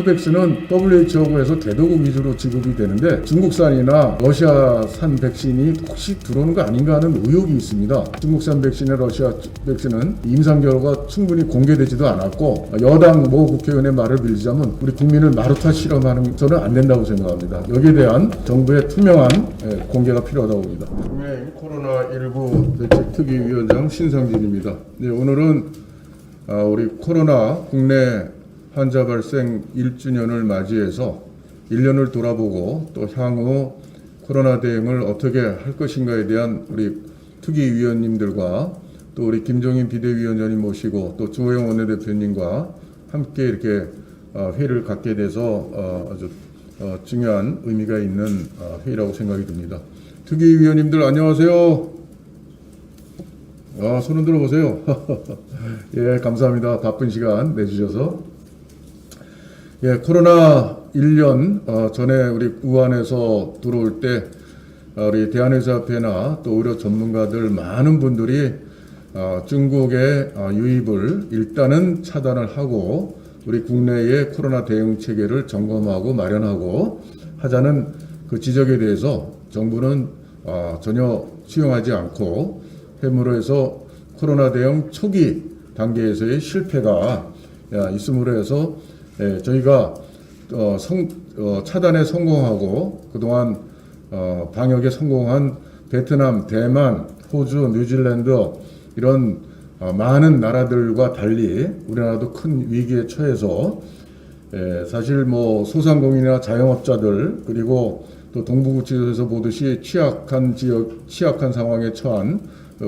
코백스는 WHO에서 개도국 위주로 지급이 되는데 중국산이나 러시아산 백신이 혹시 들어오는 거 아닌가 하는 의혹이 있습니다. 중국산 백신과 러시아 백신은 임상 결과가 충분히 공개되지도 않았고 여당 모 국회의원의 말을 빌리자면 우리 국민을 마루타 실험하는 저는 안 된다고 생각합니다. 여기에 대한 정부의 투명한 공개가 필요하다고 봅니다. 국민의힘 코로나19 대책특위위원장 신상진입니다. 네, 오늘은 우리 코로나 국내 환자 발생 1주년을 맞이해서 1년을 돌아보고 또 향후 코로나 대응을 어떻게 할 것인가에 대한 우리 특위위원님들과 또 우리 김종인 비대위원장님 모시고 또 주호영 원내대표님과 함께 이렇게 회의를 갖게 돼서 아주 중요한 의미가 있는 회의라고 생각이 듭니다. 특위위원님들 안녕하세요. 손 흔들어 보세요. 예, 감사합니다. 바쁜 시간 내주셔서. 예, 코로나 1년 전에 우리 우한에서 들어올 때 우리 대한의사협회나 또 의료 전문가들 많은 분들이 중국의 유입을 일단은 차단을 하고 우리 국내의 코로나 대응 체계를 점검하고 마련하고 하자는 그 지적에 대해서 정부는 전혀 수용하지 않고 함으로 해서 코로나 대응 초기 단계에서의 실패가 있음으로 해서 저희가 차단에 성공하고 그동안 방역에 성공한 베트남, 대만, 호주, 뉴질랜드 이런 많은 나라들과 달리 우리나라도 큰 위기에 처해서 사실 뭐 소상공인이나 자영업자들 그리고 또 동부구치소에서 보듯이 취약한 지역, 취약한 상황에 처한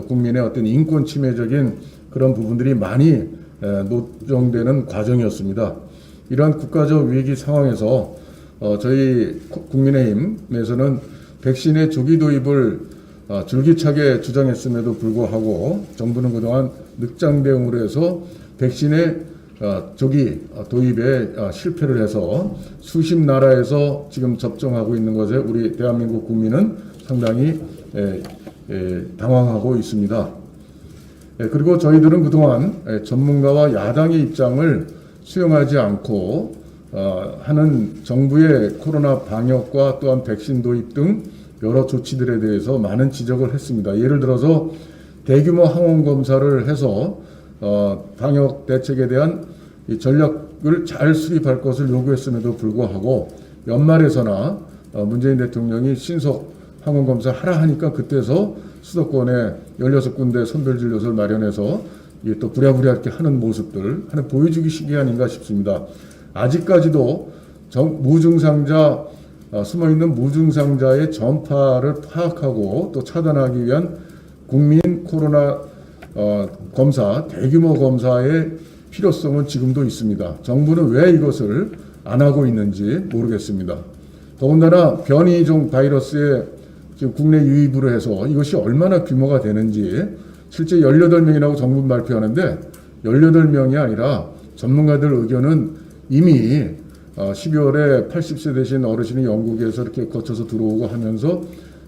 국민의 어떤 인권 침해적인 그런 부분들이 많이 노정되는 과정이었습니다. 이러한 국가적 위기 상황에서 저희 국민의힘에서는 백신의 조기 도입을 줄기차게 주장했음에도 불구하고 정부는 그동안 늑장 대응으로 해서 백신의 조기 도입에 실패를 해서 수십 나라에서 지금 접종하고 있는 것에 우리 대한민국 국민은 상당히 당황하고 있습니다. 그리고 저희들은 그동안 전문가와 야당의 입장을 수용하지 않고 하는 정부의 코로나 방역과 또한 백신 도입 등 여러 조치들에 대해서 많은 지적을 했습니다. 예를 들어서 대규모 항원 검사를 해서 방역 대책에 대한 이 전략을 잘 수립할 것을 요구했음에도 불구하고 연말에서나 문재인 대통령이 신속 항원 검사 하라 하니까 그때서 수도권에 16군데 선별진료소를 마련해서 또 부랴부랴 이렇게 하는 모습들 하나 보여주기식이 아닌가 싶습니다. 아직까지도 무증상자 숨어있는 무증상자의 전파를 파악하고 또 차단하기 위한 국민 코로나 검사 대규모 검사의 필요성은 지금도 있습니다. 정부는 왜 이것을 안 하고 있는지 모르겠습니다. 더군다나 변이종 바이러스의 지금 국내 유입으로 해서 이것이 얼마나 규모가 되는지 실제 18명이라고 정부는 발표하는데 18명이 아니라 전문가들 의견은 이미 12월에 80세 되신 어르신이 영국에서 이렇게 거쳐서 들어오고 하면서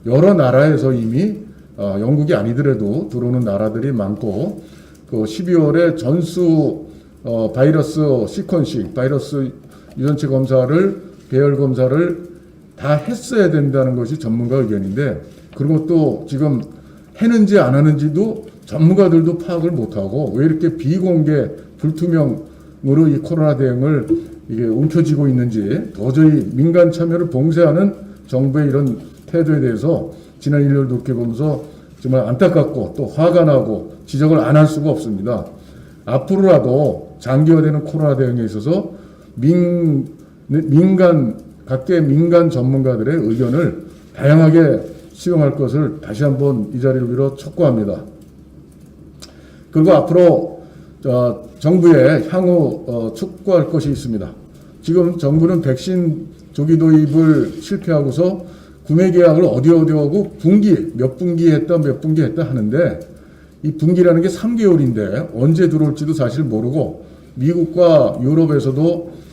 여러 나라에서 이미 영국이 아니더라도 들어오는 나라들이 많고 그 12월에 전수 바이러스 시퀀싱, 바이러스 유전체 검사를 배열 검사를 다 했어야 된다는 것이 전문가 의견인데 그리고 또 지금 했는지 안 하는지도 전문가들도 파악을 못하고 왜 이렇게 비공개 불투명으로 이 코로나 대응을 이게 움켜쥐고 있는지 도저히 민간 참여를 봉쇄하는 정부의 이런 태도에 대해서 지난 1년을 돌이켜보면서 정말 안타깝고 또 화가 나고 지적을 안 할 수가 없습니다. 앞으로라도 장기화되는 코로나 대응에 있어서 각계 민간 전문가들의 의견을 다양하게 수용할 것을 다시 한번 이 자리를 빌어 촉구합니다. 그리고 앞으로 정부의 향후 촉구할 것이 있습니다. 지금 정부는 백신 조기 도입을 실패하고서 구매 계약을 어디 하고 몇 분기 했다 하는데 이 분기라는 게 3개월인데 언제 들어올지도 사실 모르고 미국과 유럽에서도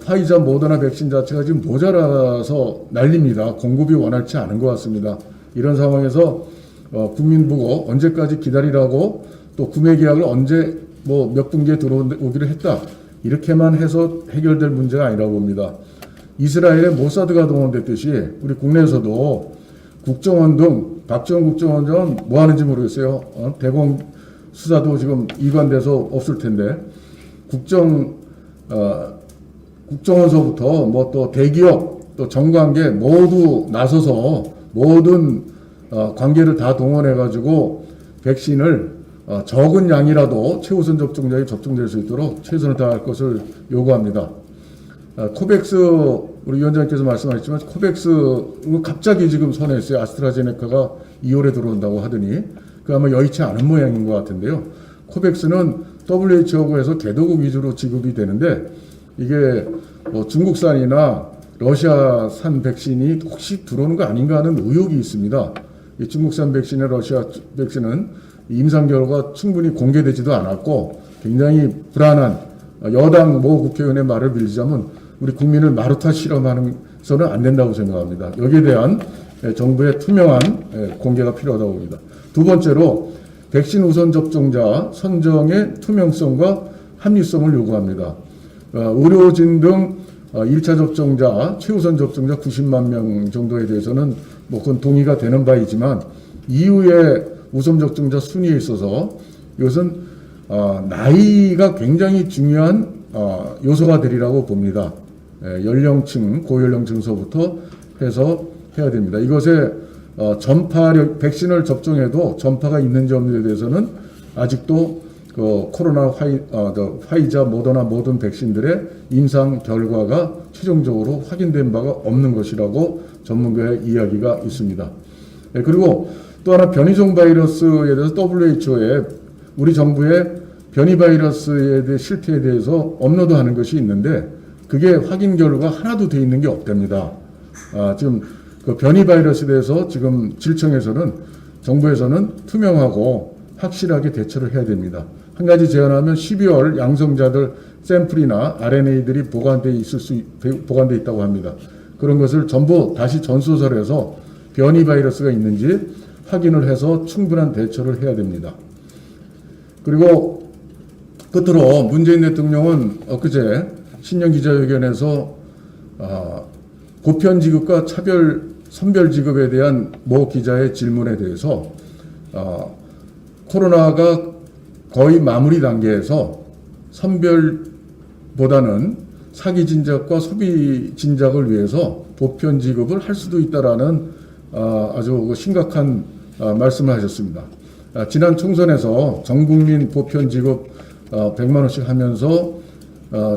파이자 모더나 백신 자체가 지금 모자라서 난립니다. 공급이 원활치 않은 것 같습니다. 이런 상황에서 국민 보고 언제까지 기다리라고 또 구매 계약을 언제 몇 분기에 들어오기로 했다. 이렇게만 해서 해결될 문제가 아니라고 봅니다. 이스라엘에 모사드가 동원됐듯이 우리 국내에서도 국정원 등 박지원 국정원장은 뭐 하는지 모르겠어요. 대공 수사도 지금 이관돼서 없을 텐데 국정원서부터 뭐 또 대기업 또 정관계 모두 나서서 모든 관계를 다 동원해 가지고 백신을 적은 양이라도 최우선 접종자에 접종될 수 있도록 최선을 다할 것을 요구합니다. 코백스 우리 위원장님께서 말씀하셨지만 코백스 갑자기 지금 선회했어요. 아스트라제네카가 2월에 들어온다고 하더니 그 아마 여의치 않은 모양인 것 같은데요. 코백스는 WHO에서 개도국 위주로 지급이 되는데 이게 뭐 중국산이나 러시아산 백신이 혹시 들어오는 거 아닌가 하는 의혹이 있습니다. 이 중국산 백신과 러시아 백신은 임상 결과 충분히 공개되지도 않았고 굉장히 불안한 여당 모 국회의원의 말을 빌리자면 우리 국민을 마루타 실험하면서는 안 된다고 생각합니다. 여기에 대한 정부의 투명한 공개가 필요하다고 봅니다. 두 번째로 백신 우선 접종자 선정의 투명성과 합리성을 요구합니다. 의료진 등 1차 접종자, 최우선 접종자 90만 명 정도에 대해서는 뭐 그건 동의가 되는 바이지만 이후에 우선 접종자 순위에 있어서 이것은 나이가 굉장히 중요한 요소가 되리라고 봅니다. 연령층, 고연령층서부터 해서 해야 됩니다. 이것에 전파력, 백신을 접종해도 전파가 있는지 없는지에 대해서는 아직도 그 코로나 화이자, 모더나 모든 백신들의 임상 결과가 최종적으로 확인된 바가 없는 것이라고 전문가의 이야기가 있습니다. 그리고 또 하나 변이종 바이러스에 대해서 WHO에 우리 정부의 변이 바이러스에 대해 실태에 대해서 업로드하는 것이 있는데 그게 확인 결과 하나도 돼 있는 게 없답니다. 지금 그 변이 바이러스에 대해서 지금 질청에서는 정부에서는 투명하고 확실하게 대처를 해야 됩니다. 한 가지 제안하면 12월 양성자들 샘플이나 RNA들이 보관돼 있다고 합니다. 그런 것을 전부 다시 전수설해서 변이 바이러스가 있는지 확인을 해서 충분한 대처를 해야 됩니다. 그리고 끝으로 문재인 대통령은 엊그제 신년 기자회견에서 보편 지급과 선별 지급에 대한 모 기자의 질문에 대해서 코로나가 거의 마무리 단계에서 선별보다는 사기 진작과 소비 진작을 위해서 보편 지급을 할 수도 있다라는 아주 심각한 말씀을 하셨습니다. 지난 총선에서 전 국민 보편 지급 100만 원씩 하면서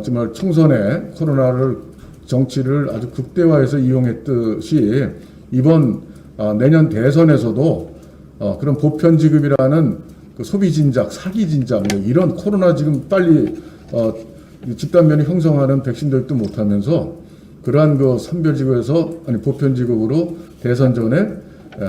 정말 총선에 코로나를 정치를 아주 극대화해서 이용했듯이 이번 내년 대선에서도 그런 보편 지급이라는 그 소비 진작, 사기 진작 뭐 이런 코로나 지금 빨리 집단 면역 형성하는 백신 도입도 못하면서 그러한 그 선별 지급에서 보편 지급으로 대선 전에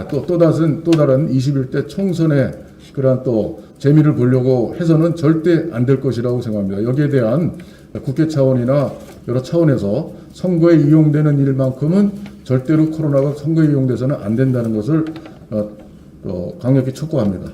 또 다른 21대 총선에 그러한 또 재미를 보려고 해서는 절대 안 될 것이라고 생각합니다. 여기에 대한 국회 차원이나 여러 차원에서 선거에 이용되는 일만큼은 절대로 코로나가 선거에 이용돼서는 안 된다는 것을 강력히 촉구합니다.